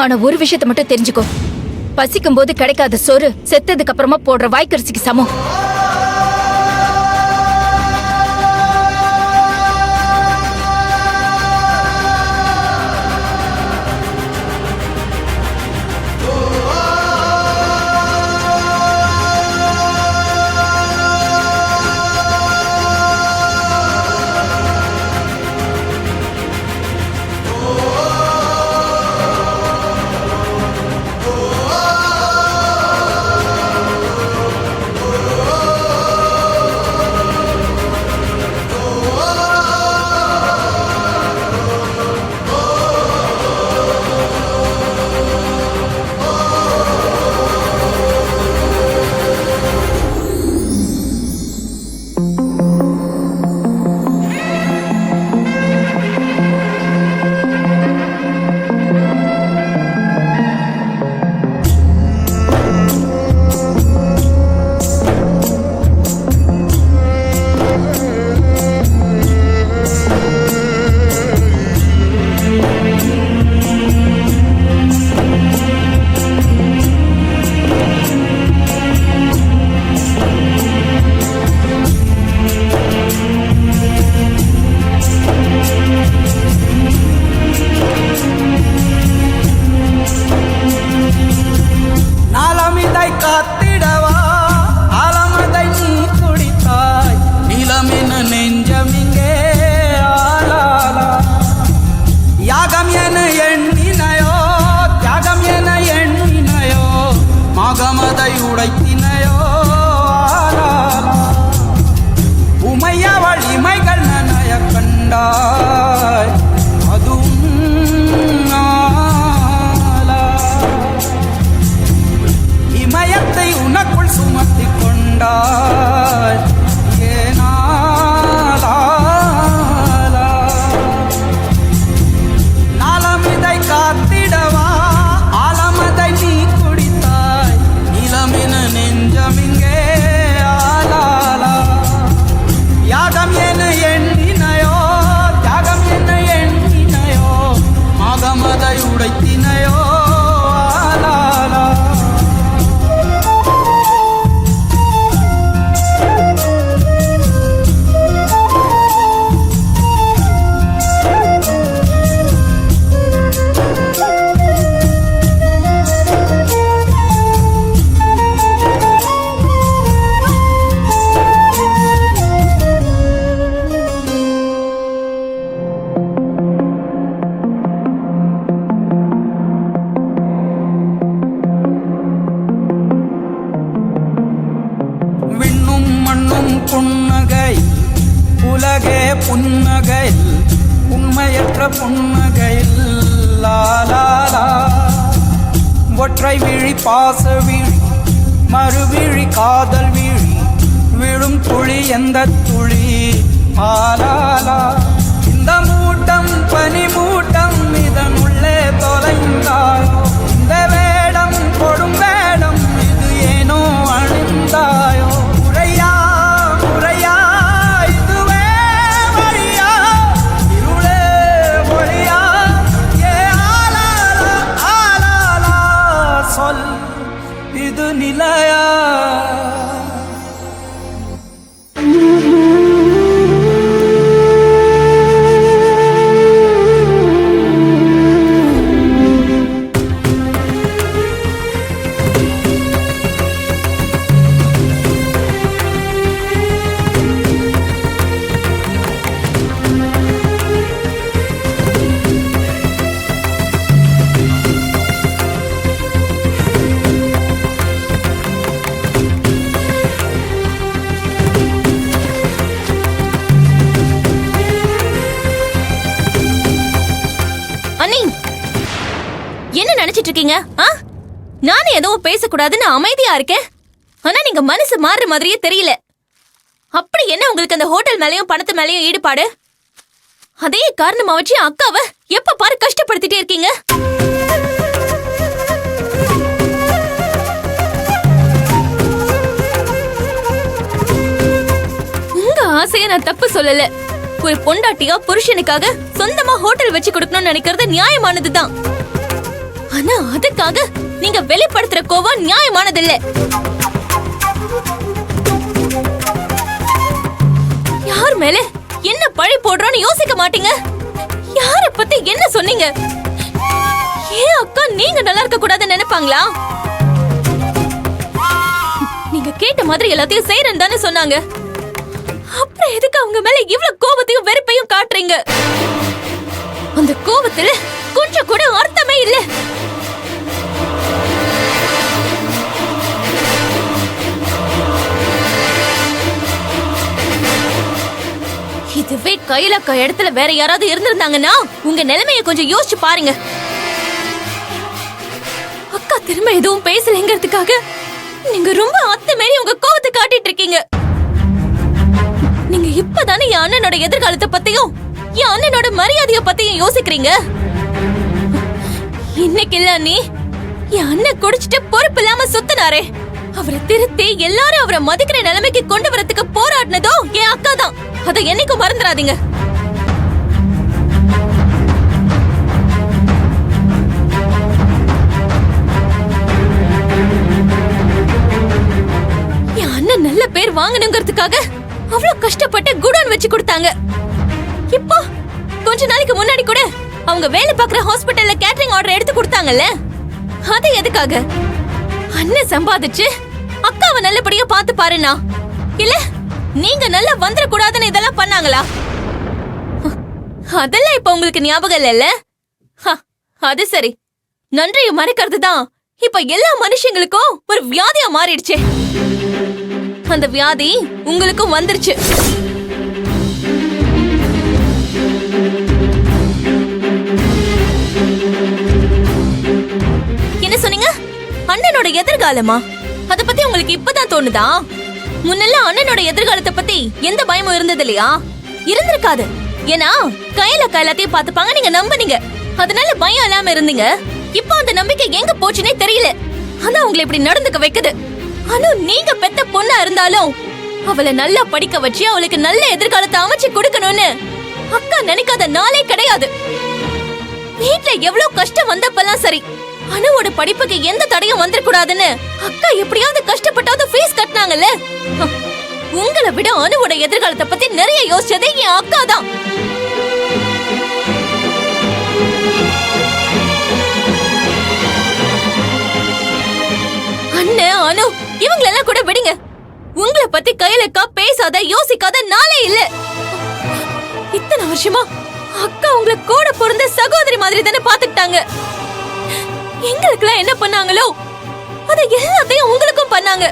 ஆனா ஒரு விஷயத்த மட்டும் தெரிஞ்சுக்கோ, பசிக்கும் போது கிடைக்காத சோறு செத்ததுக்கு அப்புறமா போடுற வாய்க்கரிசிக்கு சமம். உலகே புன்னகையில் உண்மையற்ற புன்னகையில் லாலாலா ஒற்றை விழி பாச விழி மறுவிழி காதல் விழி விழும் துளி எந்த துளி ஆலாலா இந்த மூட்டம் பனி மூட்டம் இதன் உள்ளே தொலைந்தாயோ இந்த வேடம் கொடும் வேடம் இது ஏனோ அணிந்தாயோ இது நிலையா நானே ஏதோ பேசக்கூடாதுன்னு அமைதியா இருக்கேன். ஆனா நீங்க மனசு மாறுற மாதிரியே தெரியல. அப்படி என்ன உங்களுக்கு அந்த ஹோட்டல் மேலயும் பணத்து மேலயும் ஈடுபாடு? அதே காரணமா வச்சு அக்காவை எப்ப பாரு கஷ்டப்படுத்திட்டே இருக்கீங்க. உங்க ஆசைய நான் தப்பு சொல்லல. ஒரு பொண்டாட்டியா புருஷனுக்காக சொந்தமா ஹோட்டல் வச்சு கொடுக்கணும்னு நினைக்கிறது நியாயமானதுதான். ஆனா அதுக்காக நீங்க வெளிப்படுத்துற கோவம் நியாயமானதில்ல. யார் மேல என்ன பழி போடுறோன்னு யோசிக்க மாட்டீங்க? யார பத்தி என்ன சொன்னீங்க? ஏன் அக்கா நீங்க நல்லா இருக்க கூடாதுன்னு நினைப்பாங்களா? நீங்க கேட்ட மாதிரி எல்லாத்தையும் செய்யறேன்னு தானே சொன்னாங்க. அப்புறம் எதுக்கு அவங்க மேல இவ்வளவு கோபத்தையும் வெறுப்பையும் காட்டுறீங்க? அந்த கோபத்துல கொஞ்சம் கூட அர்த்தமே இல்ல. இதுவே கையிலக்கா இடத்துல வேற யாராவது இருந்திருந்தாங்கன்னா உங்க நிலைமைய கொஞ்சம் யோசிச்சு பாருங்க. அக்கா திரும்ப எதுவும் பேசலைங்கிறதுக்காக நீங்க ரொம்ப அத்துமீறி உங்க கோவத்தை காட்டிட்டு இருக்கீங்க. நீங்க இப்பதானே என் அண்ணனோட எதிர்காலத்தை பத்தியும் என் அண்ணனோட மரியாதைய பத்தியும் யோசிக்கிறீங்க. இன்னைக்கு இல்ல நீ என் அண்ணன் குடிச்சிட்டு பொறுப்பு இல்லாம சுத்தினாரே, அவரை திருத்தி எல்லாரும் அவரை மதிக்கிற நிலைமைக்கு கொண்டு வரதுக்கு போராடினதோ என் அக்கா தான். அதை என்னைக்கும் மறந்துடாதீங்க. என் அண்ணன் நல்ல பேர் வாங்கணுங்கிறதுக்காக அவ்வளவு கஷ்டப்பட்டு குடோன் வச்சு கொடுத்தாங்க. இப்போ கொஞ்ச நாளைக்கு முன்னாடி கூட அவங்க வேலை பார்க்குற ஹாஸ்பிட்டல்ல கேட்டரிங் ஆர்டர் எடுத்து கொடுத்தாங்கல்ல, அது எதுக்காக? அண்ணன் சம்பாதிச்சு அக்காவை நல்லபடியா பார்த்து பாருண்ணா, இல்ல நீங்க நல்லா வந்துட கூடாதுன்னு இதெல்லாம் பண்ணாங்களா? அதெல்லாம் இப்ப உங்களுக்கு ஞாபகம் இல்ல? அது சரி, நன்றியை மறைக்கிறது தான் இப்ப எல்லா மனுஷங்களுக்கும் ஒரு வியாதியா மாறிடுச்சு. அந்த வியாதி உங்களுக்கும் வந்துருச்சு. என்ன சொன்னீங்க? அண்ணனோட எதிர்காலமா? அத பத்தி உங்களுக்கு இப்பதான் தோணுதா? முன்னெல்லாம் அண்ணனோட எதிர்காலத்தை பத்தி எந்த பயமும் இருந்தது இல்லையா? இருந்திருக்காது. ஏன்னா கையில கையிலத்தையும் பாத்துப்பாங்க, நீங்க நம்புனீங்க, அதனால பயம் இல்லாம இருந்தீங்க. இப்போ அந்த நம்பிக்கை எங்க போச்சுன்னே தெரியல. ஆனா உங்களை இப்படி நடந்துக்க வைக்குது. ஆனா நீங்க பெத்த பொண்ணா இருந்தாலும் அவளை நல்லா படிக்க வச்சு அவளுக்கு நல்ல எதிர்காலத்தை அமைச்சு கொடுக்கணும்னு அக்கா நினைக்காத நாளே கிடையாது. வீட்ல எவ்வளவு கஷ்டம் வந்தப்பெல்லாம் சரி, அனுவோட படிப்புக்கு எந்த தடையும் வந்துடக்கூடாதுன்னு அக்கா எப்படியாவது கஷ்டப்பட்டாவது ஃபீஸ் கட்டினாங்கல்ல. உங்களை விட அனுவோட எதிர்காலத்தை பத்தி நிறைய யோசிச்சதே என் அக்கா தான். அண்ணன் அனு இவங்களெல்லாம் கூட விடுங்க. உங்களை பத்தி கையிலக்கா பேசாத யோசிக்காத நாளே இல்ல. இத்தனை வருஷமா அக்கா உங்களை கூட பிறந்த சகோதரி மாதிரி தானே பாத்துக்கிட்டாங்க. எங்களுக்கெல்லாம் என்ன பண்ணாங்களோ அதை எல்லாத்தையும் உங்களுக்கும் பண்ணாங்க.